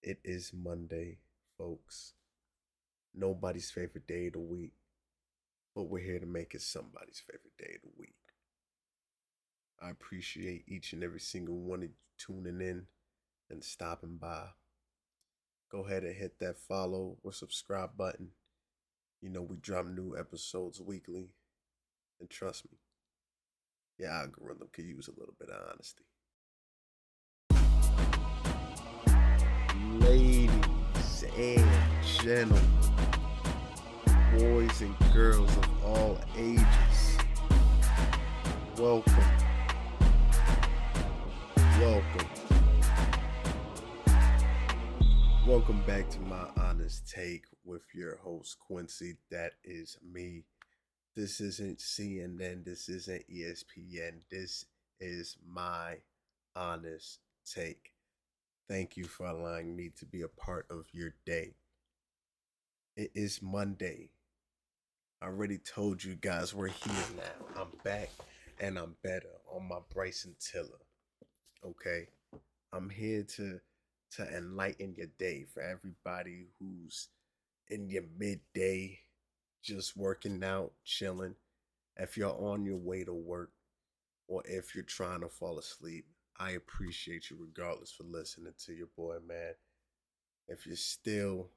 It is Monday, folks. Nobody's favorite day of the week, but we're here to make it somebody's favorite day of the week. I appreciate each and every single one of you tuning in and stopping by. Go ahead and hit that follow or subscribe button. You know, we drop new episodes weekly. And trust me, your algorithm could use a little bit of honesty. Ladies and gentlemen, boys and girls of all ages, welcome, welcome, welcome back to my honest take with your host Quincy. That is me. This isn't CNN, this isn't ESPN, this is my honest take. Thank you for allowing me to be a part of your day. It is Monday. I already told you guys we're here now. I'm back and I'm better on my Bryson Tiller. Okay? I'm here to enlighten your day for everybody who's in your midday, just working out, chilling. If you're on your way to work or if you're trying to fall asleep, I appreciate you regardless for listening to your boy, man. If you're still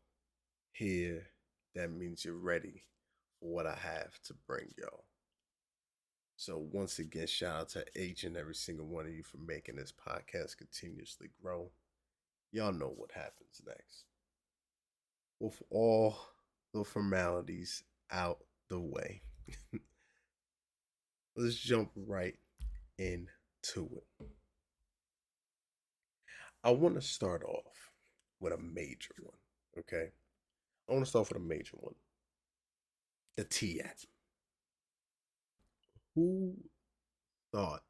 here, that means you're ready for what I have to bring y'all. So once again, shout out to each and every single one of you for making this podcast continuously grow. Y'all know what happens next. With all the formalities out the way, let's jump right into it. I want to start off with a major one, okay? I want to start off with a major one. The T app. Who thought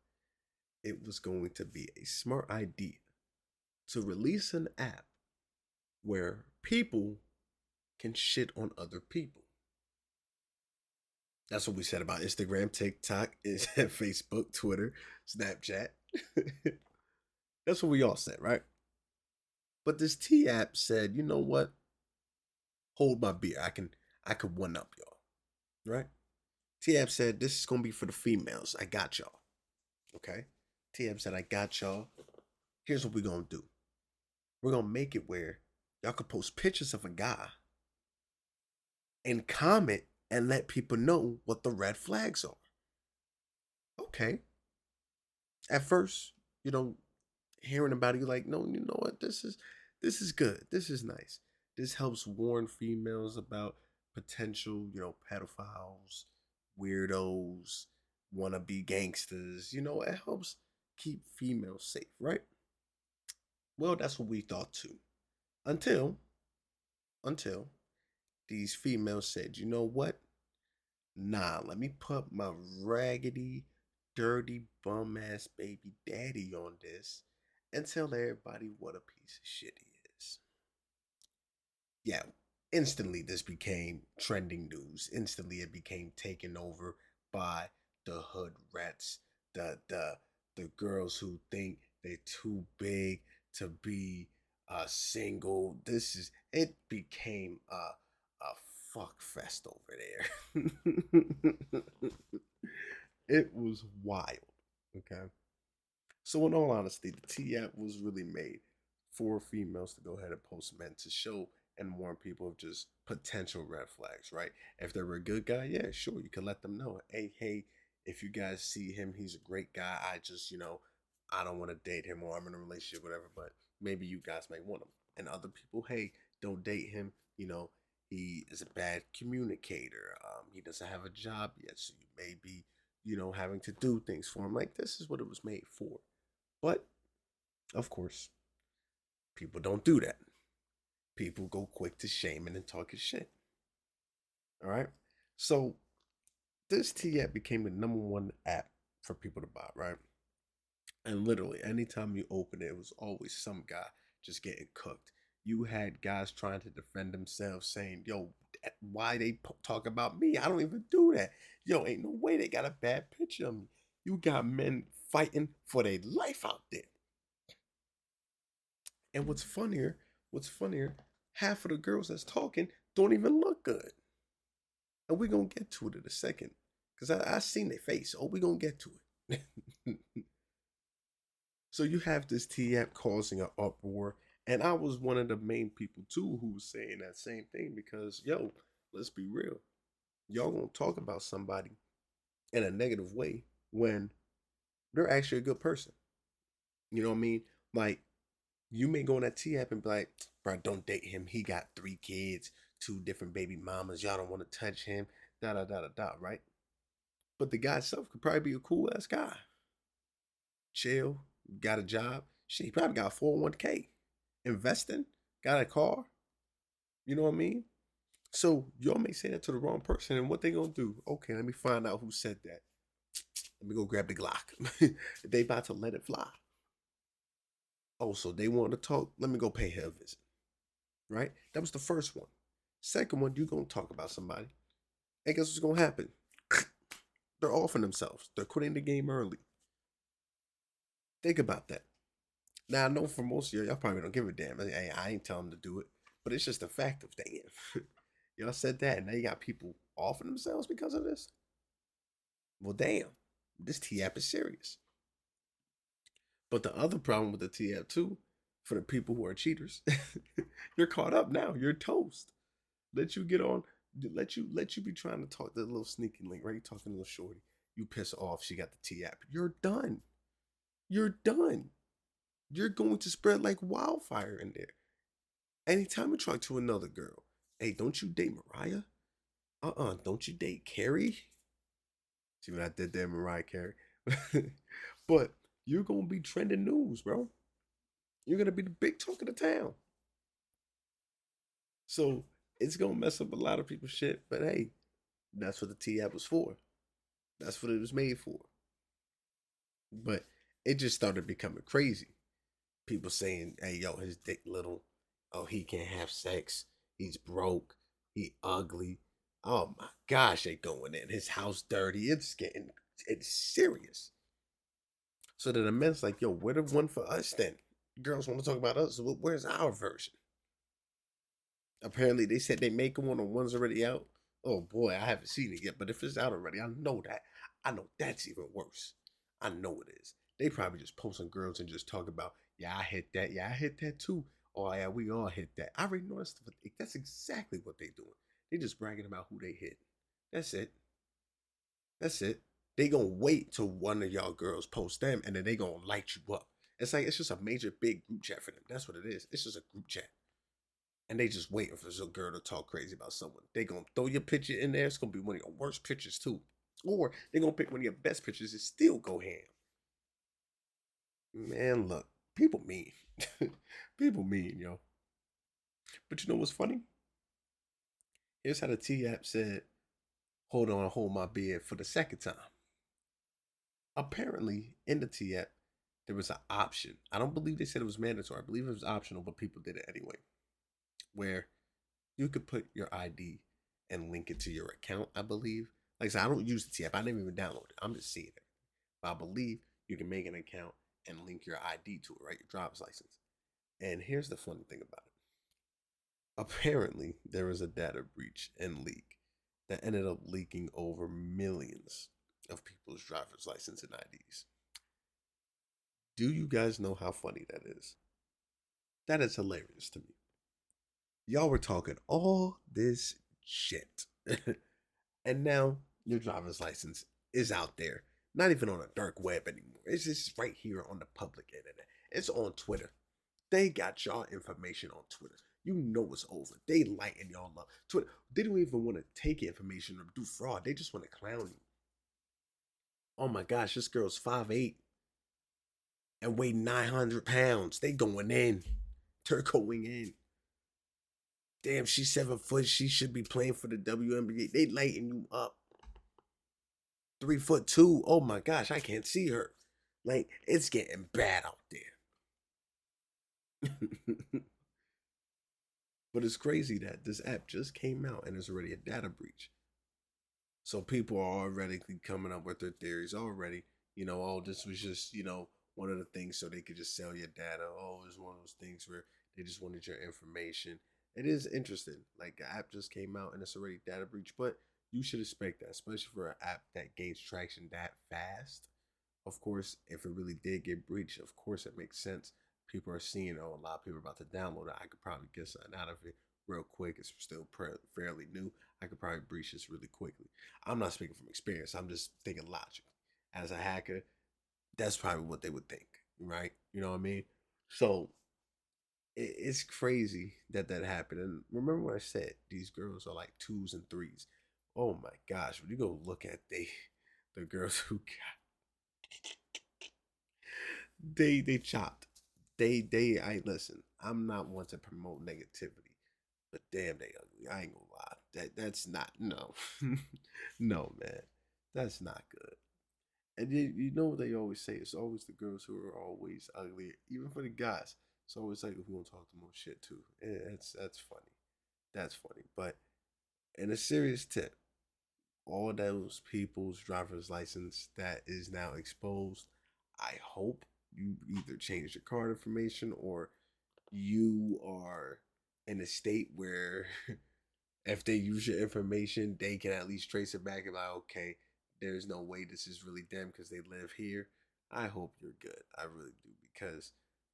it was going to be a smart idea to release an app where people can shit on other people? That's what we said about Instagram, TikTok, Facebook, Twitter, Snapchat. That's what we all said, right? But this T app said, you know what? Hold my beer. I could one up y'all. Right? T app said this is gonna be for the females. I got y'all. Okay? T app said I got y'all. Here's what we're gonna do. We're gonna make it where y'all can post pictures of a guy and comment and let people know what the red flags are. Okay. At first, hearing about it, you're like, no, you know what? This is good. This is nice. This helps warn females about potential, pedophiles, weirdos, wannabe gangsters. It helps keep females safe, right? Well, that's what we thought too. Until these females said, you know what? Nah, let me put my raggedy, dirty, bum ass baby daddy on this and tell everybody what a piece of shit he is. Yeah, instantly this became trending news. Instantly it became taken over by the hood rats, the girls who think they're too big to be single. It became a fuck fest over there. It was wild. Okay. So in all honesty, the T app was really made for females to go ahead and post men to show and warn people of just potential red flags, right? If they were a good guy, yeah, sure, you can let them know. Hey, if you guys see him, he's a great guy. I just, I don't want to date him or I'm in a relationship, whatever, but maybe you guys may want him. And other people, hey, don't date him. He is a bad communicator. He doesn't have a job yet, so you may be, having to do things for him. Like, this is what it was made for. But, of course, people don't do that. People go quick to shaming and talking shit. All right? So, this T app became the number one app for people to buy, right? And literally, anytime you open it, it was always some guy just getting cooked. You had guys trying to defend themselves saying, yo, why they talk about me? I don't even do that. Yo, ain't no way they got a bad picture of me. You got men fighting for their life out there. And what's funnier What's funnier, half of the girls that's talking don't even look good. And we're going to get to it in a second. Because I seen their face. Oh, we're going to get to it. So you have this T app causing an uproar. And I was one of the main people too who was saying that same thing because, yo, let's be real. Y'all gonna talk about somebody in a negative way when they're actually a good person. You know what I mean? Like, you may go on that T app and be like, bro, don't date him. He got 3 kids, 2 different baby mamas. Y'all don't want to touch him. Da da da da da, right? But the guy itself could probably be a cool ass guy. Chill, got a job. Shit, he probably got a 401k. Investing, got a car. You know what I mean? So y'all may say that to the wrong person, and what they gonna do? Okay, let me find out who said that. Let me go grab the Glock. They about to let it fly. Oh, so they want to talk. Let me go pay her a visit. Right? That was the first one. Second one, you gonna talk about somebody. And guess what's gonna happen? They're offing themselves. They're quitting the game early. Think about that. Now I know for most of y'all probably don't give a damn. Hey, I ain't telling them to do it, but it's just a fact of damn. Y'all said that, and now you got people offing themselves because of this. Well, damn, this T app is serious. But the other problem with the T app too, for the people who are cheaters, you're caught up now. You're toast. Let you get on. Let you be trying to talk the little sneaky link, right? You talking to little shorty. You piss off. She got the T app. You're done. You're done. You're going to spread like wildfire in there. Anytime you talk to another girl, hey, don't you date Mariah? Don't you date Carrie? See what I did there, Mariah Carey? But you're gonna be trending news, bro. You're gonna be the big talk of the town. So it's gonna mess up a lot of people's shit. But hey, that's what the T app was for. That's what it was made for. But it just started becoming crazy. People saying, "Hey, yo, his dick little. Oh, he can't have sex. He's broke. He ugly. Oh my gosh, they going in. His house dirty. It's serious." So then the men's like, yo, where the one for us then? Girls want to talk about us. So where's our version? Apparently, they said they making one on one's already out. Oh boy, I haven't seen it yet. But if it's out already, I know that. I know that's even worse. I know it is. They probably just posting girls and just talk about, yeah, I hit that. Yeah, I hit that too. Oh yeah, we all hit that. I already know that's exactly what they doing. They just bragging about who they hit. That's it. That's it. They gonna wait till one of y'all girls post them, and then they gonna light you up. It's like it's just a major big group chat for them. That's what it is. It's just a group chat, and they just waiting for some girl to talk crazy about someone. They gonna throw your picture in there. It's gonna be one of your worst pictures too, or they gonna pick one of your best pictures and still go ham. Man, look, people mean, people mean, yo. But you know what's funny? Here's how the T app said, "Hold on, hold my beer" for the second time. Apparently, in the T app, there was an option. I don't believe they said it was mandatory. I believe it was optional, but people did it anyway. Where you could put your ID and link it to your account, I believe. Like I said, I don't use the T app. I didn't even download it. I'm just seeing it. But I believe you can make an account and link your ID to it, right? Your driver's license. And here's the funny thing about it. Apparently, there was a data breach and leak that ended up leaking over millions of people's driver's license and IDs. Do you guys know how funny that is? That is hilarious to me. Y'all were talking all this shit. And now your driver's license is out there. Not even on a dark web anymore. It's just right here on the public internet. It's on Twitter. They got y'all information on Twitter. You know it's over. They lighten y'all up. Twitter, they don't even want to take information or do fraud. They just want to clown you. Oh my gosh, this girl's 5'8" and weigh 900 pounds. They going in. They're going in. Damn, she's 7 foot. She should be playing for the WNBA. They lighten you up. 3 foot two. Oh my gosh, I can't see her. Like it's getting bad out there. But it's crazy that this app just came out and there's already a data breach. So people are already coming up with their theories already. Oh, this was just, one of the things so they could just sell your data. Oh, it's one of those things where They just wanted your information. It is interesting. Like the app just came out and it's already data breach, but you should expect that, especially for an app that gains traction that fast. Of course, if it really did get breached, of course it makes sense. People are seeing, oh, a lot of people are about to download it. I could probably get something out of it real quick. It's still fairly new. I could probably breach this really quickly. I'm not speaking from experience. I'm just thinking logic. As a hacker, that's probably what they would think, right? You know what I mean? So it's crazy that that happened. And remember what I said? These girls are like twos and threes. Oh my gosh! When you go look at the girls who got they chopped. I listen. I'm not one to promote negativity, but damn, they ugly. I ain't gonna lie. That's not no, no man. That's not good. And you know what they always say? It's always the girls who are always ugly, even for the guys. It's always like who gonna talk the most shit too. That's funny. That's funny. But in a serious tip, all those people's driver's license that is now exposed, I hope you either change your card information or you are in a state where if they use your information, they can at least trace it back and like, okay, there's no way this is really them because they live here. I hope you're good. I really do because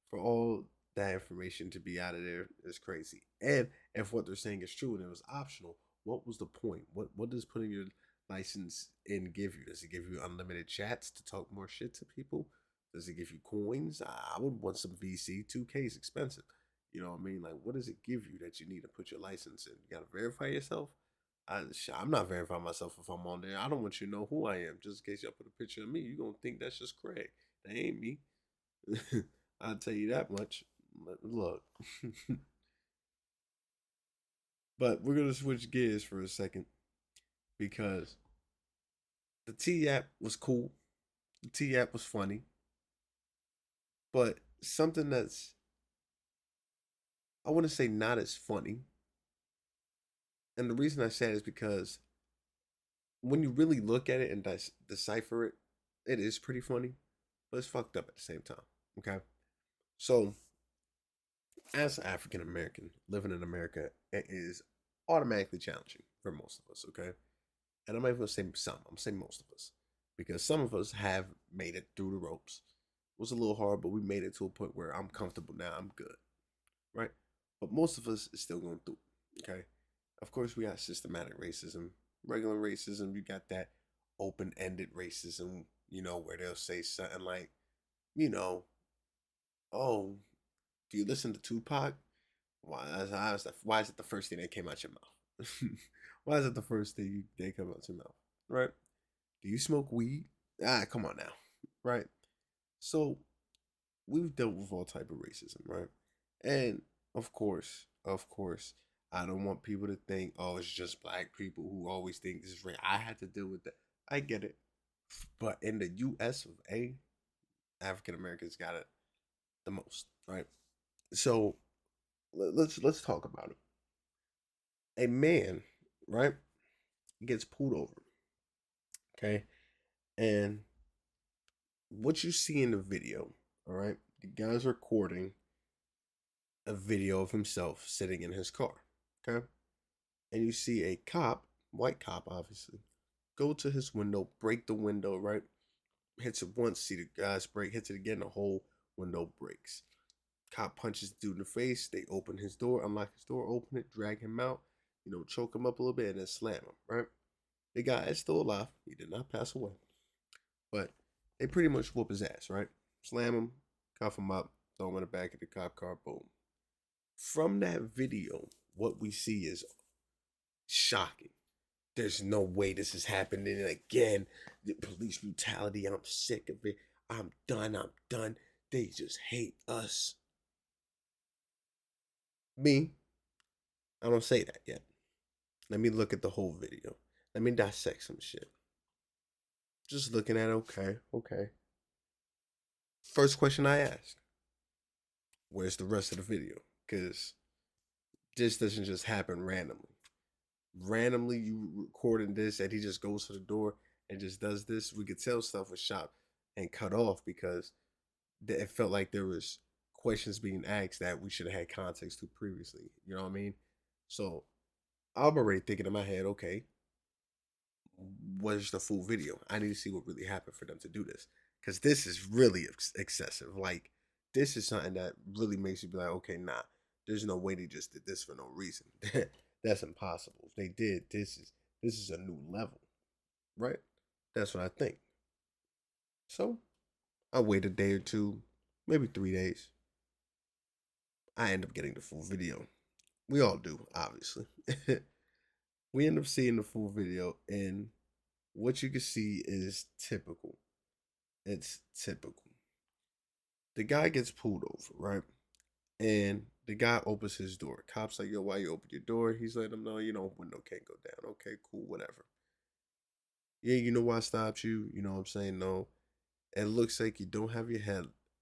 for all that information to be out of there is crazy. And if what they're saying is true and it was optional, what was the point? What does putting your license in give you? Does it give you unlimited chats to talk more shit to people? Does it give you coins? I would want some VC. 2K is expensive. You know what I mean? Like, what does it give you that you need to put your license in? You got to verify yourself. I'm not verifying myself if I'm on there. I don't want you to know who I am. Just in case y'all put a picture of me, you gonna think that's just Craig. That ain't me. I'll tell you that much. But look, but we're gonna switch gears for a second because the T app was cool. The T app was funny, but something that's I want to say not as funny. And the reason I say it is because when you really look at it and decipher it, it is pretty funny, but it's fucked up at the same time. Okay, so as African American living in America, it is automatically challenging for most of us. Okay, and I'm not even gonna say some. I'm gonna say most of us because some of us have made it through the ropes. It was a little hard, but we made it to a point where I'm comfortable now. I'm good, right? But most of us is still going through. Okay, of course we got systematic racism, regular racism. You got that open-ended racism. You know where they'll say something like, you know, oh, do you listen to Tupac? Why is it the first thing that came out your mouth? Why is it the first thing that came out your mouth? Right? Do you smoke weed? Come on now. Right? So we've dealt with all type of racism, right? And of course, I don't want people to think, oh, it's just black people who always think this is right. I had to deal with that. I get it. But in the US of A, African Americans got it the most, right? So let's talk about it. A man, right, gets pulled over, okay, and what you see in the video, all right, the guy's recording a video of himself sitting in his car, okay, and you see a cop, white cop, obviously, go to his window, break the window, right, hits it once, see the guy's brake, hits it again, the whole window breaks. Cop punches the dude in the face. They open his door, unlock his door, open it, drag him out, choke him up a little bit, and then slam him, right? The guy is still alive. He did not pass away. But they pretty much whoop his ass, right? Slam him, cuff him up, throw him in the back of the cop car, boom. From that video, what we see is shocking. There's no way this is happening again. The police brutality, I'm sick of it. I'm done. I'm done. They just hate us. Me, I don't say that yet. Let me look at the whole video. Let me dissect some shit. Just looking at it, okay, okay. First question I ask, where's the rest of the video? Because this doesn't just happen randomly. Randomly, you recording this and he just goes to the door and just does this. We could tell stuff was shot and cut off because it felt like there was questions being asked that we should have had context to previously. You know what I mean? So I'm already thinking in my head, okay, what's the full video? I need to see what really happened for them to do this. Because this is really excessive. Like, this is something that really makes you be like, okay, nah, there's no way they just did this for no reason. That's impossible. If they did, this is a new level, right? That's what I think. So I wait a day or two, maybe 3 days. I end up getting the full video. We all do, obviously. We end up seeing the full video, and what you can see is typical. It's typical. The guy gets pulled over, right? And the guy opens his door. Cops like, yo, why you open your door? He's letting them know, window can't go down. Okay, cool, whatever. Yeah, you know why I stopped you? You know what I'm saying? No. It looks like you don't have your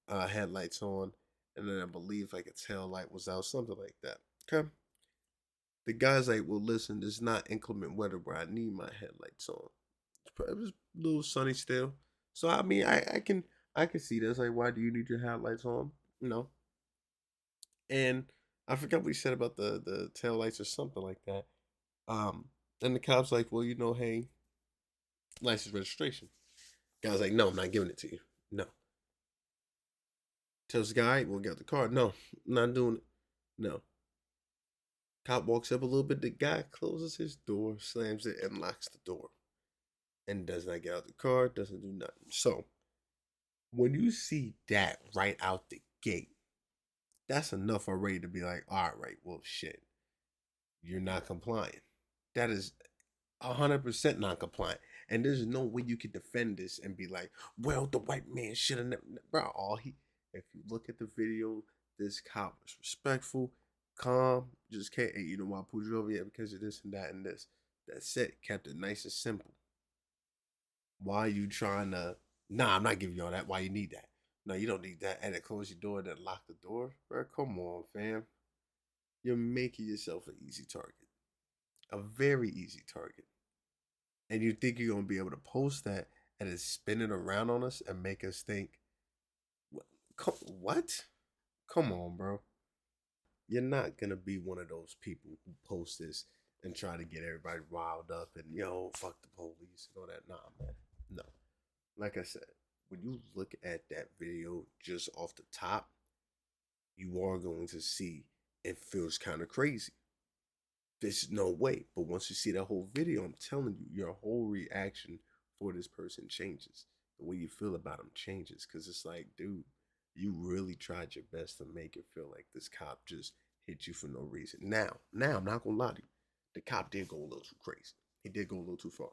headlights on, and then I believe like a tail light was out, something like that. Okay. The guy's like, well, listen, it's not inclement weather where I need my headlights on. It was a little sunny still. So I mean, I can see this. Like, why do you need your headlights on? You know. And I forgot what he said about the tail lights or something like that. Um, and the cop's like, well, hey, license registration. Guy's like, no, I'm not giving it to you. No. Tells the guy, we'll get the car. No, I'm not doing it. No. Cop walks up a little bit. The guy closes his door, slams it, and locks the door. And does not get out the car, doesn't do nothing. So when you see that right out the gate, that's enough already to be like, all right, well, shit, you're not complying. That is 100% not compliant. And there's no way you can defend this and be like, well, the white man should have never. Bro, if you look at the video, this cop was respectful, calm, just can't, hey, you know why I pulled you over? Yeah, because of this and that and this. That's it. Kept it nice and simple. Why are you trying to? Nah, I'm not giving you all that. Why you need that? No, you don't need that. And then close your door, then lock the door. Bro, come on, fam. You're making yourself an easy target, a very easy target. And you think you're gonna be able to post that and then spin it around on us and make us think, what? Come on, bro. You're not gonna be one of those people who post this and try to get everybody riled up and yo, fuck the police and all that. Nah, man. No. Like I said, when you look at that video just off the top, you are going to see it feels kind of crazy. There's no way. But once you see that whole video, I'm telling you, your whole reaction for this person changes. The way you feel about him changes. Because it's like, dude, you really tried your best to make it feel like this cop just hit you for no reason. Now, I'm not going to lie to you. The cop did go a little too crazy. He did go a little too far.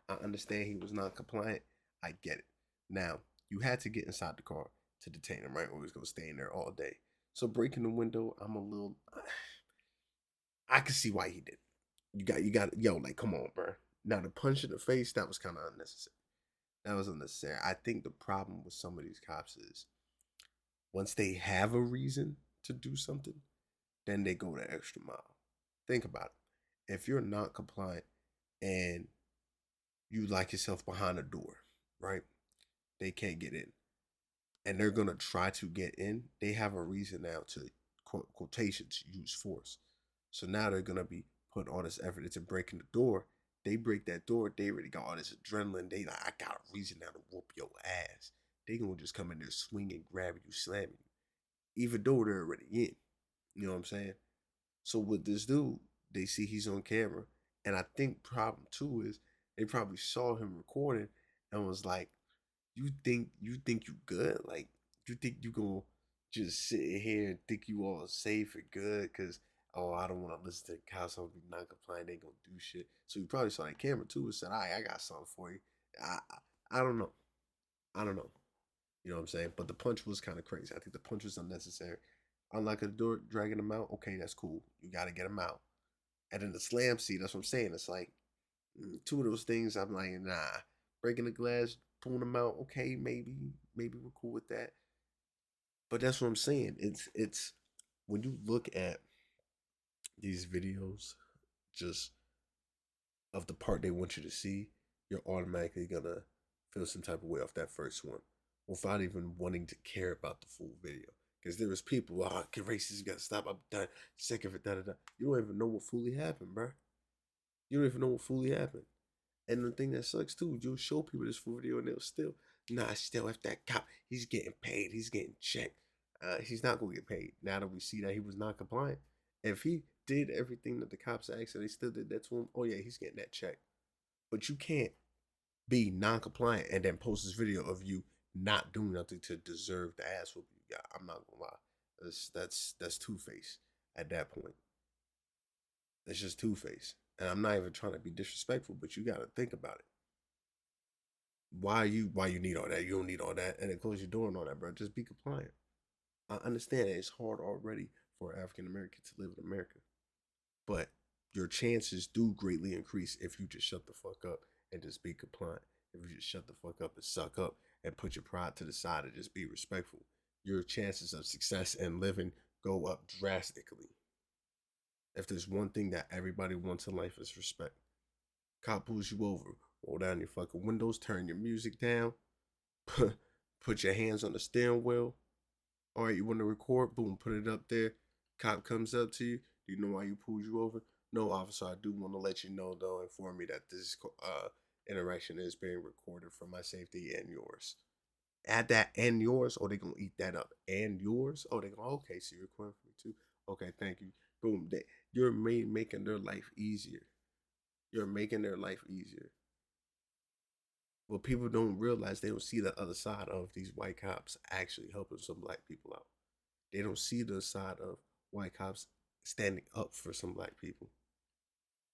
I understand he was non compliant. I get it. Now, you had to get inside the car to detain him, right? Or he was going to stay in there all day. So breaking the window, I'm a little. I can see why he did. Yo, like, come on, bro. Now the punch in the face, that was kind of unnecessary. That was unnecessary. I think the problem with some of these cops is once they have a reason to do something, then they go the extra mile. Think about it. If you're not compliant and you like yourself behind a door, right? They can't get in. And they're gonna try to get in. They have a reason now to quotations use force. So now they're gonna be putting all this effort into breaking the door. They break that door, they already got all this adrenaline. They like, I got a reason now to whoop your ass. They gonna just come in there swinging, grabbing you, slamming you, even though they're already in. You know what I'm saying? So with this dude, they see he's on camera, and I think problem two is they probably saw him recording and was like, you good? Like you think you gonna just sit here and think you all safe and good? Cause oh, I don't want to listen to the cops. I'm gonna be non-compliant. They ain't gonna do shit. So you probably saw that camera too and said, "All right, I got something for you." I don't know. I don't know. You know what I'm saying? But the punch was kind of crazy. I think the punch was unnecessary. Unlike a door dragging him out, okay, that's cool. You got to get him out. And then the slam seat, that's what I'm saying. It's like two of those things. I'm like, nah. Breaking the glass, pulling him out, okay, maybe we're cool with that. But that's what I'm saying. It's when you look at these videos, just of the part they want you to see, you're automatically gonna feel some type of way off that first one, without even wanting to care about the full video. Because there was people, oh, get racist, you gotta stop. I'm done, sick of it. Da da da. You don't even know what fully happened, bro. You don't even know what fully happened. And the thing that sucks too, you'll show people this full video and they'll still, nah, still if that cop, he's getting paid, he's getting checked. He's not gonna get paid. Now that we see that he was not compliant, if he did everything that the cops asked and they still did that to him, oh yeah, he's getting that check. But you can't be non-compliant and then post this video of you not doing nothing to deserve the ass whooping you got. I'm not gonna lie, that's two face at that point. It's just two face, and I'm not even trying to be disrespectful, but you got to think about it. Why you need all that? You don't need all that, and then close your door and all that, bro. Just be compliant. I understand that it's hard already for African Americans to live in America, but your chances do greatly increase if you just shut the fuck up and just be compliant. If you just shut the fuck up and suck up and put your pride to the side and just be respectful, your chances of success and living go up drastically. If there's one thing that everybody wants in life is respect. Cop pulls you over, roll down your fucking windows, turn your music down, put your hands on the steering wheel. All right, you want to record? Boom, put it up there. Cop comes up to you. Do you know why you pulled you over? No, officer, I do want to let you know, though, inform me that this interaction is being recorded for my safety and yours. Add that and yours, or they gonna eat that up. And yours? Oh, they go, okay, so you're recording for me too. Okay, thank you. Boom, you're making their life easier. You're making their life easier. What people don't realize, they don't see the other side of these white cops actually helping some black people out. They don't see the side of white cops standing up for some black people.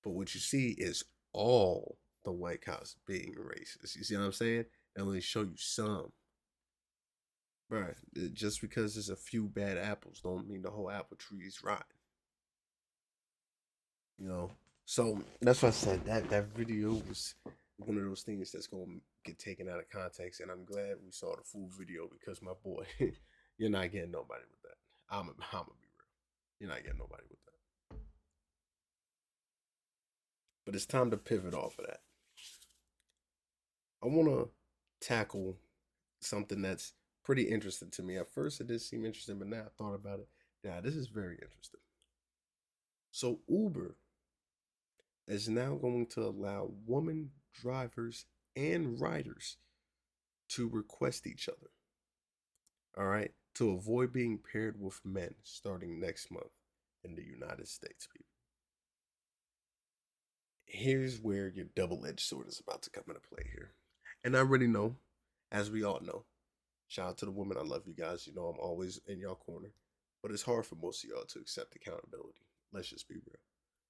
But what you see is all the white cops being racist. You see what I'm saying? They only show you some. Right. Just because there's a few bad apples don't mean the whole apple tree is rotten. You know? So that's why I said that video was one of those things that's gonna get taken out of context, and I'm glad we saw the full video because my boy, you're not getting nobody with that. I'm gonna be real. You're not getting nobody with that. But it's time to pivot off of that. I wanna tackle something that's pretty interesting to me. At first it did seem interesting, but now I thought about it. Yeah, this is very interesting. So Uber is now going to allow women drivers and riders to request each other. All right, to avoid being paired with men starting next month in the United States, people. Here's where your double-edged sword is about to come into play here. And I already know, as we all know, shout out to the women. I love you guys. You know I'm always in y'all corner. But it's hard for most of y'all to accept accountability. Let's just be real.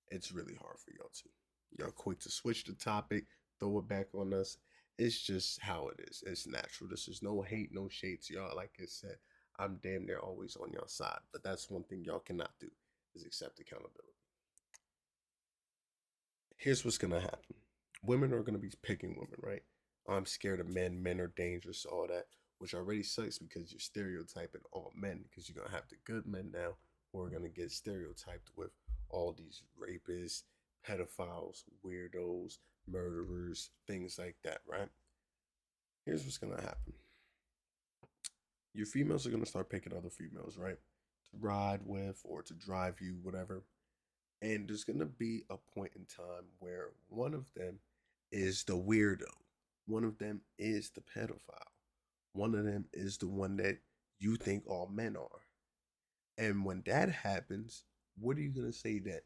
It's really hard for y'all to. Y'all quick to switch the topic, throw it back on us. It's just how it is. It's natural. This is no hate, no shade to y'all. Like I said, I'm damn near always on y'all side. But that's one thing y'all cannot do is accept accountability. Here's what's gonna happen. Women are gonna be picking women, right? I'm scared of men. Men are dangerous, all that, which already sucks because you're stereotyping all men because you're gonna have the good men now who are gonna get stereotyped with all these rapists, pedophiles, weirdos, murderers, things like that, right? Here's what's gonna happen. Your females are gonna start picking other females, right? To ride with or to drive you, whatever. And there's gonna be a point in time where one of them is the weirdo. One of them is the pedophile. One of them is the one that you think all men are. And when that happens, what are you gonna say then?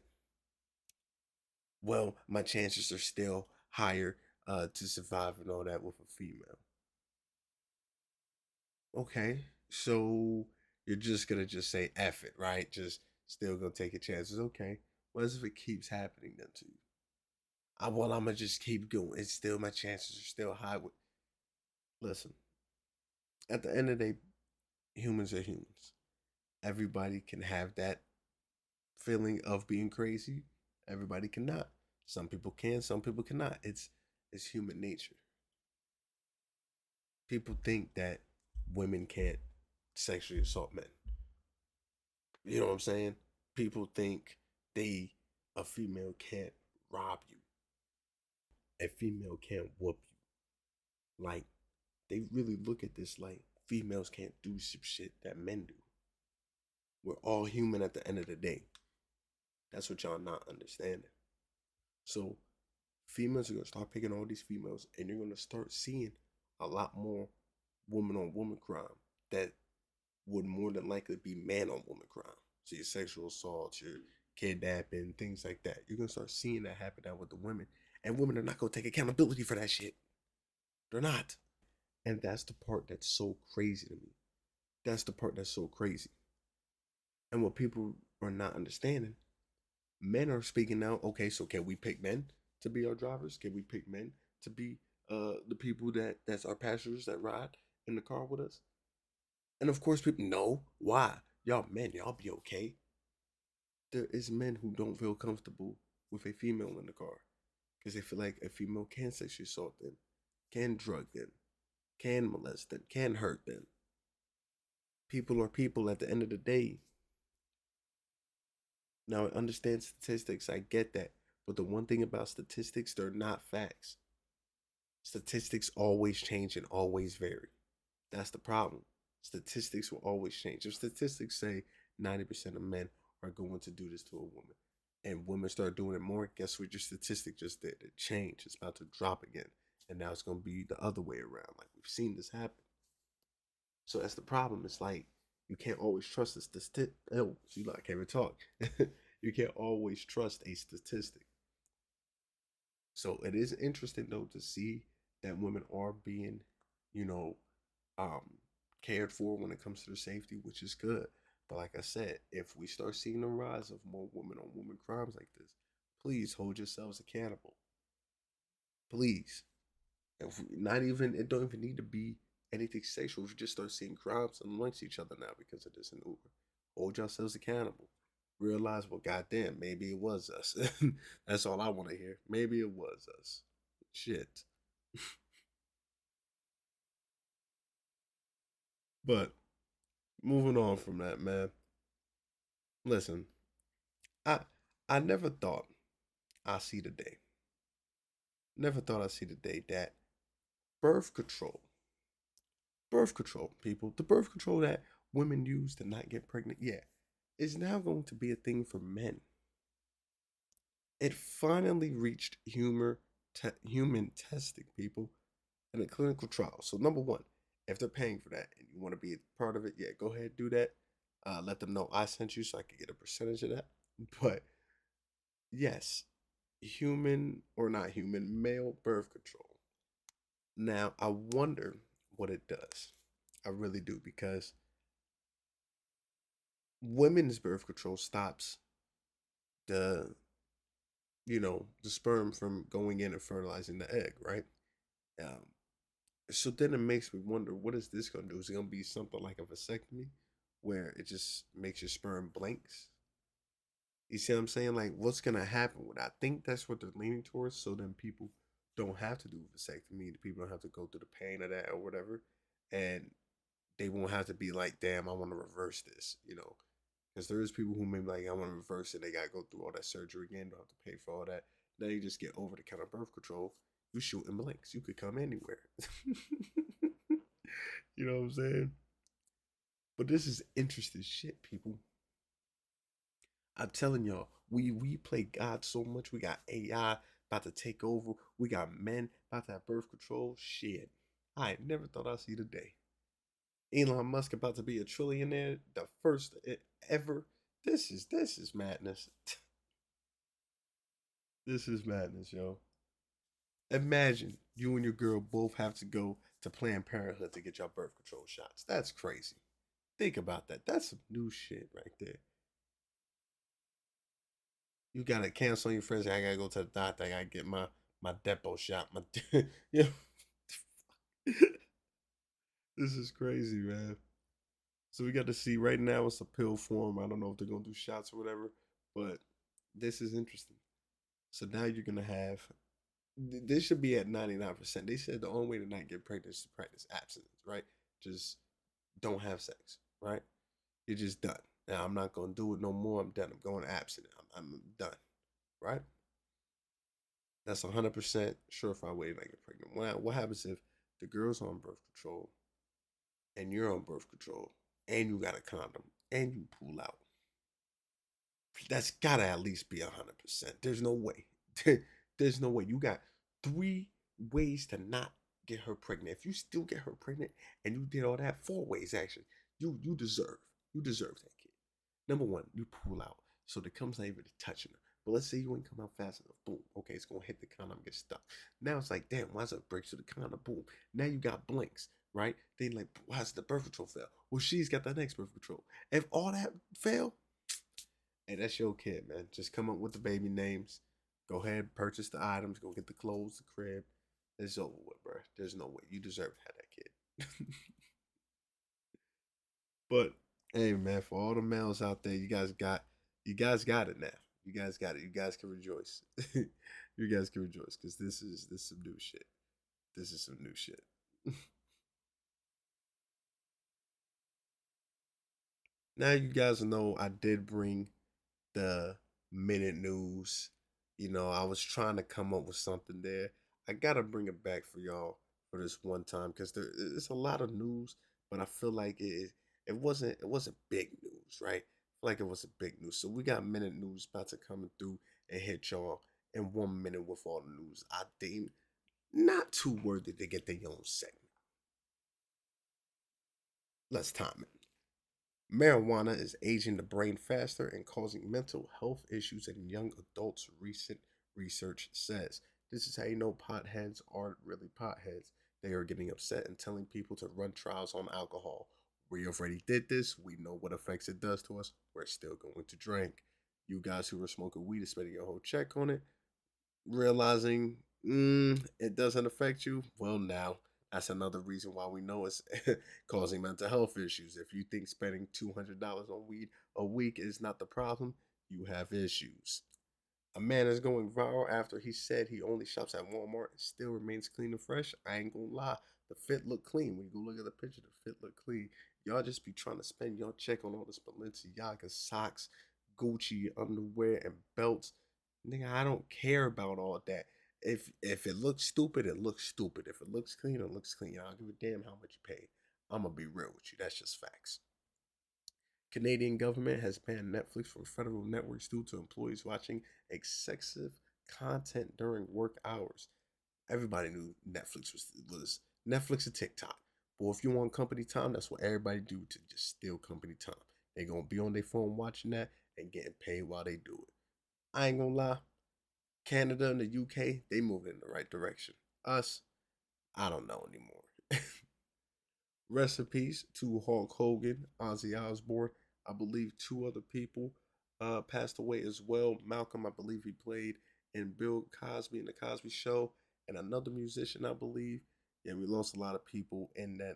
Well, my chances are still higher to survive and all that with a female. Okay, so you're just gonna just say F it, right? Just still gonna take your chances. Okay. What if it keeps happening then to you? Well, I'm gonna just keep going. It's still my chances are still high. Listen, at the end of the day, humans are humans. Everybody can have that feeling of being crazy. Everybody cannot. Some people can. Some people cannot. It's human nature. People think that women can't sexually assault men. You know what I'm saying? People think they a female can't rob you. A female can't whoop you. Like they really look at this like females can't do some shit that men do. We're all human at the end of the day. That's what y'all not understanding. So females are gonna start picking all these females, and you're gonna start seeing a lot more woman on woman crime that would more than likely be man on woman crime. So your sexual assault, your kidnapping, things like that. You're gonna start seeing that happen now with the women, and women are not gonna take accountability for that shit. They're not, and that's the part that's so crazy to me. That's the part that's so crazy. And what people are not understanding, men are speaking now. Okay, so can we pick men to be our drivers? Can we pick men to be the people that's our passengers that ride in the car with us? And of course, people no. Why? Y'all men, y'all be okay. There is men who don't feel comfortable with a female in the car because they feel like a female can sexually assault them, can drug them, can molest them, can hurt them. People are people at the end of the day. Now, I understand statistics, I get that. But the one thing about statistics, they're not facts. Statistics always change and always vary. That's the problem. Statistics will always change. If statistics say 90% of men are going to do this to a woman and women start doing it more, guess what your statistic just did? It changed. It's about to drop again. And now it's going to be the other way around. Like we've seen this happen. So that's the problem. It's like you can't always trust a statistic. Oh, see, like, I can't even talk. You can't always trust a statistic. So it is interesting though to see that women are being, you know, um, cared for when it comes to their safety, which is good. But like I said, if we start seeing the rise of more women on women crimes like this, please hold yourselves accountable. Please. If we, not even it don't even need to be anything sexual. If you just start seeing crimes amongst each other now because of this in Uber, hold yourselves accountable. Realize, well, goddamn, maybe it was us. That's all I want to hear. Maybe it was us. Shit. But moving on from that, man. Listen, I I never thought I see the day. Never thought I'd see the day that birth control, birth control, people, the birth control that women use to not get pregnant, yeah, is now going to be a thing for men. It finally reached human testing, people, in a clinical trial. So, number one, if they're paying for that and you want to be a part of it, yeah, go ahead, do that. Let them know I sent you so I can get a percentage of that. But yes, human or not human, male birth control. Now, I wonder what it does. I really do because women's birth control stops the the sperm from going in and fertilizing the egg, right? Um, so then it makes me wonder, what is this gonna do? Is it gonna be something like a vasectomy, where it just makes your sperm blanks? You see what I'm saying? Like, what's gonna happen with? I think that's what they're leaning towards. So then people don't have to do a vasectomy. The people don't have to go through the pain of that or whatever, and they won't have to be like, damn, I want to reverse this, because there is people who may be like, I want to reverse it. They got to go through all that surgery again. Don't have to pay for all that. Then you just get over the counter birth control. You shoot in blanks. You could come anywhere. You know what I'm saying? But this is interesting shit, people. I'm telling y'all, we play God so much. We got AI about to take over. We got men about to have birth control. Shit. I never thought I'd see the day. Elon Musk about to be a trillionaire, the first ever. This is madness. This is madness, yo. Imagine you and your girl both have to go to Planned Parenthood to get your birth control shots. That's crazy. Think about that. That's some new shit right there. You gotta cancel on your friends. I gotta go to the doctor. I gotta get my depot shot. My you know, this is crazy, man. So we got to see right now it's a pill form. I don't know if they're gonna do shots or whatever, but this is interesting. So now you're gonna have this should be at 99%. They said the only way to not get pregnant is to practice abstinence, right? Just don't have sex, right? You're just done. Now I'm not gonna do it no more. I'm done. I'm going abstinent. I'm done, right? That's 100% surefire way to not get pregnant. What happens if the girl's on birth control and you're on birth control and you got a condom? and you pull out. That's gotta at least be 100%. There's no way. There's no way. You got 3 ways to not get her pregnant. If you still get her pregnant and you did all that, 4 ways actually. You deserve. You deserve that kid. Number one, you pull out. So the comes not even touching her. But let's say you ain't come out fast enough. Boom. Okay, it's gonna hit the condom, get stuck. Now it's like, damn, why's it break through the condom? Boom. Now you got blinks, right? They like, why's the birth control fail? Well, she's got the next birth control. If all that fail, hey, that's your kid, man. Just come up with the baby names. Go ahead, purchase the items. Go get the clothes, the crib. It's over with, bro. There's no way you deserve to have that kid. But hey, man, for all the males out there, you guys got it now. You guys got it. You guys can rejoice. You guys can rejoice because this is some new shit. This is some new shit. Now you guys know I did bring the minute news. You know, I was trying to come up with something there. I gotta bring it back for y'all for this one time because there's a lot of news, but I feel like it wasn't big news, right? I feel like it wasn't big news. So we got minute news about to come through and hit y'all in 1 minute with all the news. I deem not too worthy to get their own segment. Let's time it. Marijuana is aging the brain faster and causing mental health issues in young adults, recent research says. This is how you know potheads aren't really potheads. They are getting upset and telling people to run trials on alcohol. We already did this. We know what effects it does to us. We're still going to drink. You guys who are smoking weed and spending your whole check on it, realizing it doesn't affect you, well, now that's another reason why we know it's causing mental health issues. If you think spending $200 on weed a week is not the problem, you have issues. A man is going viral after he said he only shops at Walmart and still remains clean and fresh. I ain't gonna lie, the fit look clean. When you go look at the picture, the fit look clean. Y'all just be trying to spend y'all check on all this Balenciaga socks, Gucci underwear, and belts. Nigga, I don't care about all that. If it looks stupid, it looks stupid. If it looks clean, it looks clean. I don't give a damn how much you pay. I'm gonna be real with you. That's just facts. Canadian government has banned Netflix from federal networks due to employees watching excessive content during work hours. Everybody knew Netflix was Netflix and TikTok. But if you want company time, that's what everybody do to just steal company time. They gonna be on their phone watching that and getting paid while they do it. I ain't gonna lie. Canada and the UK, they moving in the right direction. Us, I don't know anymore. Recipes to Hulk Hogan, Ozzy Osbourne. I believe 2 other people passed away as well. Malcolm, I believe he played in Bill Cosby in the Cosby Show, and another musician, I believe. Yeah, we lost a lot of people in that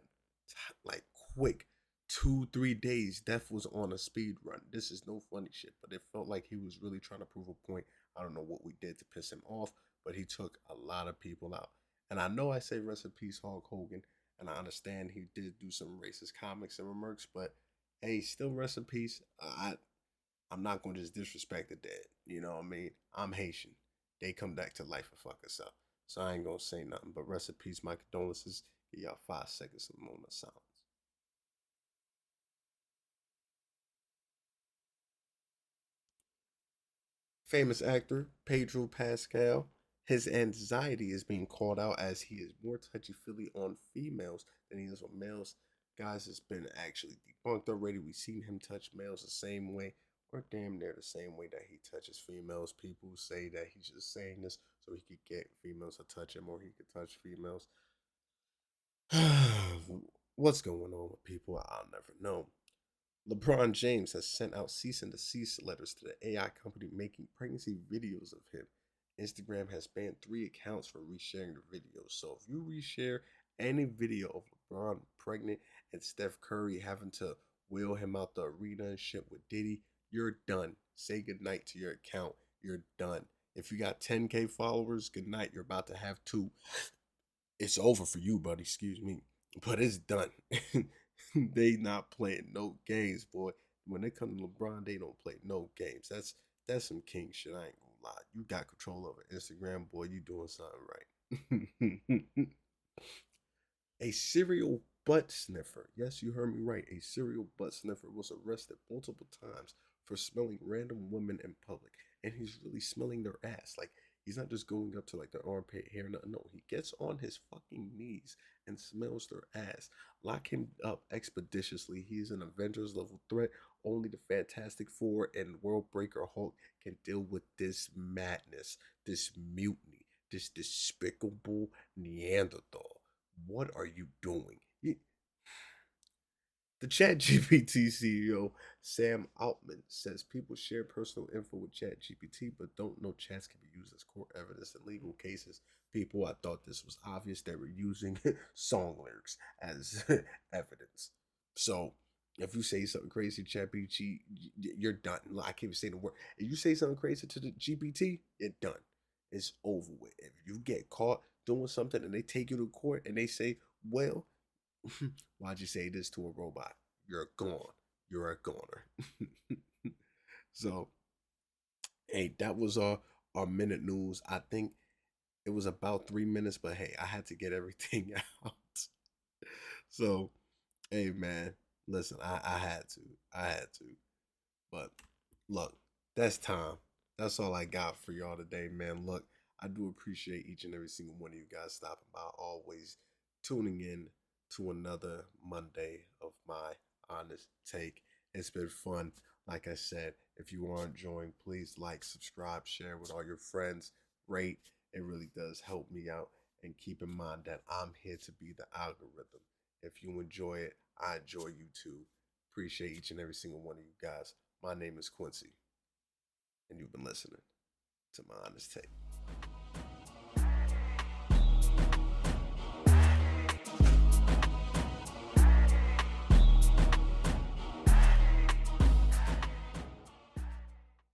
like quick 2 3 days. Death was on a speed run. This is no funny shit, but it felt like he was really trying to prove a point. I don't know what we did to piss him off, but he took a lot of people out. And I know I say rest in peace, Hulk Hogan, and I understand he did do some racist comics and remarks, but hey, still rest in peace. I'm not gonna just disrespect the dead. You know what I mean? I'm Haitian. They come back to life and fuck us up. So I ain't gonna say nothing. But rest in peace, my condolences. Give y'all 5 seconds of a moment of silence. Famous actor Pedro Pascal. His anxiety is being called out as he is more touchy feely on females than he is on males. Guys, it's been actually debunked already. We've seen him touch males the same way, or damn near the same way that he touches females. People say that he's just saying this so he could get females to touch him, or he could touch females. What's going on with people? I'll never know. LeBron James has sent out cease and desist letters to the AI company making pregnancy videos of him. Instagram has banned 3 accounts for resharing the videos. So if you reshare any video of LeBron pregnant and Steph Curry having to wheel him out the arena and shit with Diddy, you're done. Say goodnight to your account. You're done. If you got 10K followers, good night. You're about to have two. It's over for you, buddy. Excuse me, but it's done. They not playing no games, boy. When they come to LeBron, they don't play no games. That's some king shit. I ain't gonna lie. You got control over Instagram, boy. You doing something right. A serial butt sniffer. Yes, you heard me right. A serial butt sniffer was arrested multiple times for smelling random women in public. And he's really smelling their ass. Like, he's not just going up to like their armpit hair. No, no. He gets on his fucking knees and smells their ass. Lock him up expeditiously. He's an Avengers level threat. Only the Fantastic Four and World Breaker Hulk can deal with this madness, this mutiny, this despicable Neanderthal. What are you doing? The ChatGPT CEO, Sam Altman, says people share personal info with ChatGPT but don't know chats can be used as court evidence in legal cases. People, I thought this was obvious. They were using song lyrics as evidence. So if you say something crazy, ChatGPT, you're done. I can't even say the word. If you say something crazy to the GPT, you're done. It's over with. If you get caught doing something and they take you to court and they say, well, why'd you say this to a robot? You're gone. You're a goner. So, hey, that was our minute news. I think it was about 3 minutes, but hey, I had to get everything out. So, hey, man, listen, I had to. I had to. But look, that's time. That's all I got for y'all today, man. Look, I do appreciate each and every single one of you guys stopping by, always tuning in to another Monday of my honest take. It's been fun. Like I said, if you are enjoying, please like, subscribe, share with all your friends, rate. It really does help me out. And keep in mind that I'm here to be the algorithm. If you enjoy it, I enjoy you too. Appreciate each and every single one of you guys. My name is Quincy, and you've been listening to my honest take.